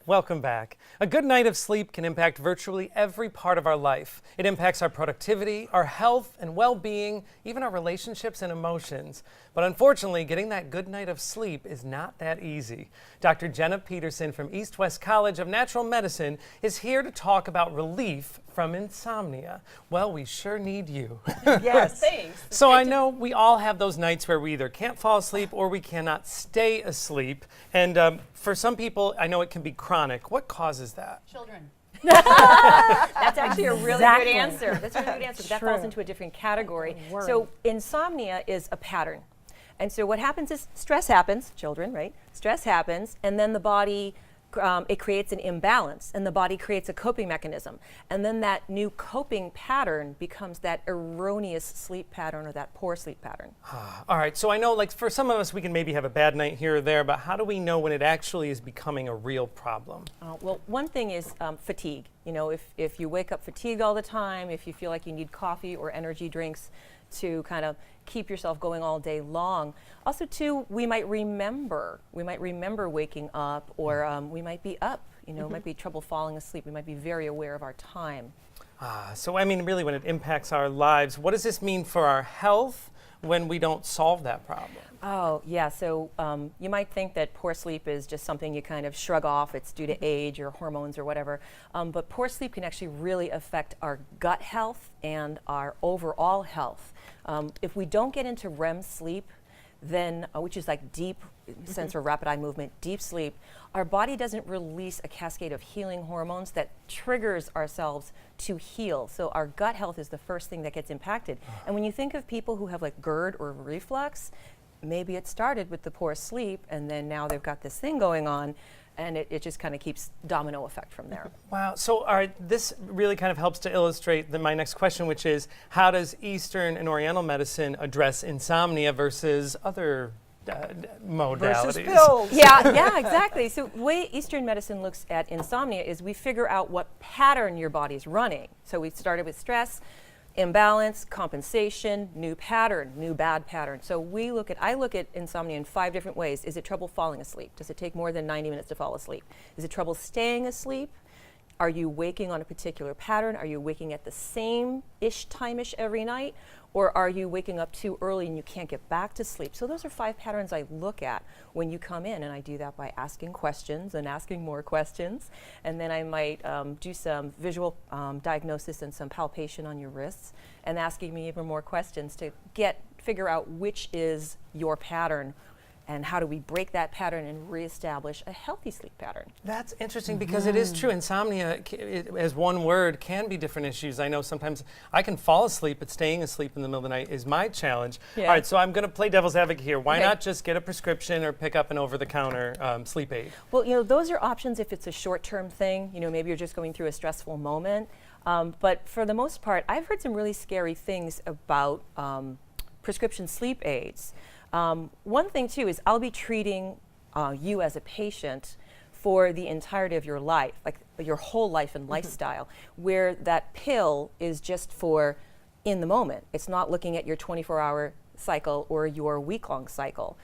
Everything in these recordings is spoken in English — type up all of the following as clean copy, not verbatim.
Welcome back. A good night of sleep can impact virtually every part of our life. It impacts our productivity, our health and well-being, even our relationships and emotions. But unfortunately, getting that good night of sleep is not that easy. Dr. Jenna Peterson from East West College of Natural Medicine is here to talk about relief from insomnia. Well, we sure need you. Yes, thanks. So I know we all have those nights where we either can't fall asleep or we cannot stay asleep. And for some people, I know it can be chronic. What causes that? Children. That's actually a really good answer. That's a really good answer. But that falls into a different category. So insomnia is a pattern. And so what happens is stress happens, children, right? Stress happens, and then the body, it creates an imbalance, and the body creates a coping mechanism. And then that new coping pattern becomes that erroneous sleep pattern or that poor sleep pattern. All right, so I know like for some of us we can maybe have a bad night here or there, but how do we know when it actually is becoming a real problem? Well, one thing is fatigue. You know, if you wake up fatigued all the time, if you feel like you need coffee or energy drinks to kind of keep yourself going all day long. Also, too, we might remember waking up, or we might be up. You know, it might be trouble falling asleep. We might be very aware of our time. So I mean, really, when it impacts our lives, what does this mean for our health when we don't solve that problem? Oh, yeah. So you might think that poor sleep is just something you kind of shrug off. It's due to age or hormones or whatever. But poor sleep can actually really affect our gut health and our overall health. If we don't get into REM sleep, then, which is like deep sense or rapid eye movement, deep sleep, our body doesn't release a cascade of healing hormones that triggers ourselves to heal. So our gut health is the first thing that gets impacted. And when you think of people who have like GERD or reflux, maybe it started with the poor sleep, and then now they've got this thing going on, and it just kind of keeps domino effect from there. Wow. So all right, this really kind of helps to illustrate my next question, which is how does Eastern and Oriental medicine address insomnia versus other modalities? Versus pills. Yeah, exactly. So the way Eastern medicine looks at insomnia is we figure out what pattern your body's running. So we started with stress, imbalance, compensation, new pattern, new bad pattern. So I look at insomnia in 5 different ways. Is it trouble falling asleep? Does it take more than 90 minutes to fall asleep? Is it trouble staying asleep? Are you waking on a particular pattern? Are you waking at the same-ish time-ish every night? Or are you waking up too early and you can't get back to sleep? So those are 5 patterns I look at when you come in, and I do that by asking questions and asking more questions. And then I might do some visual diagnosis and some palpation on your wrists, and asking me even more questions to figure out which is your pattern, and how do we break that pattern and reestablish a healthy sleep pattern. That's interesting because it is true. Insomnia, as one word, can be different issues. I know sometimes I can fall asleep, but staying asleep in the middle of the night is my challenge. Yeah. All right, so I'm going to play devil's advocate here. Why not just get a prescription or pick up an over-the-counter sleep aid? Well, you know, those are options if it's a short-term thing. You know, maybe you're just going through a stressful moment. But for the most part, I've heard some really scary things about prescription sleep aids. One thing, too, is I'll be treating you as a patient for the entirety of your life, like your whole life and lifestyle, where that pill is just for in the moment. It's not looking at your 24-hour cycle or your week-long cycle.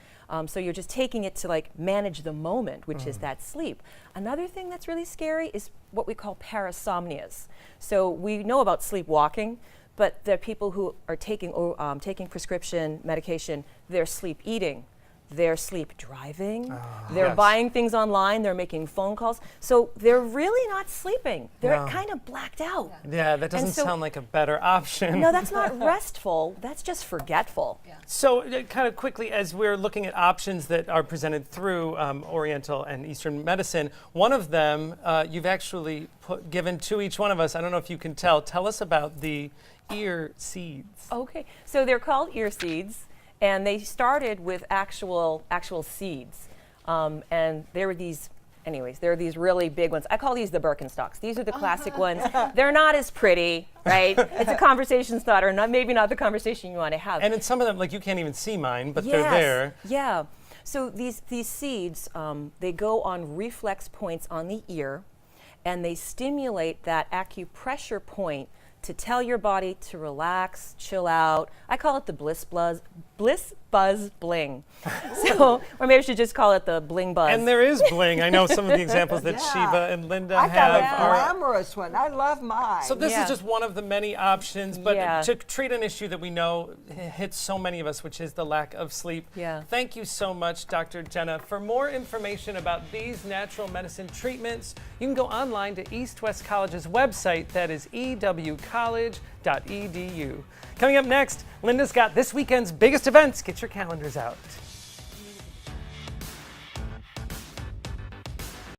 So you're just taking it to like manage the moment, which is that sleep. Another thing that's really scary is what we call parasomnias. So we know about sleepwalking, but there are people who are taking prescription medication, they're sleep eating, they're sleep driving, they're buying things online, they're making phone calls. So they're really not sleeping. They're kind of blacked out. Yeah, that doesn't sound like a better option. No, that's not restful. That's just forgetful. Yeah. So kind of quickly, as we're looking at options that are presented through Oriental and Eastern medicine, one of them you've actually given to each one of us. I don't know if you can tell. Tell us about the ear seeds. Okay, so they're called ear seeds. And they started with actual seeds. And there were these really big ones. I call these the Birkenstocks. These are the classic ones. They're not as pretty, right? It's a conversation starter, maybe not the conversation you want to have. And in some of them, like you can't even see mine, but they're there. Yeah. So these seeds, they go on reflex points on the ear, and they stimulate that acupressure point to tell your body to relax, chill out. I call it the bliss buzz bling. So, or maybe I should just call it the bling buzz. And there is bling. I know some of the examples that Shiva and Linda I got a have are. glamorous one. I love mine. So this Yeah. is just one of the many options, but Yeah. to treat an issue that we know hits so many of us, which is the lack of sleep. Yeah. Thank you so much, Dr. Jenna. For more information about these natural medicine treatments, you can go online to East West College's website, that is ewcollege.edu. Coming up next, Linda's got this weekend's biggest events. Get your calendars out.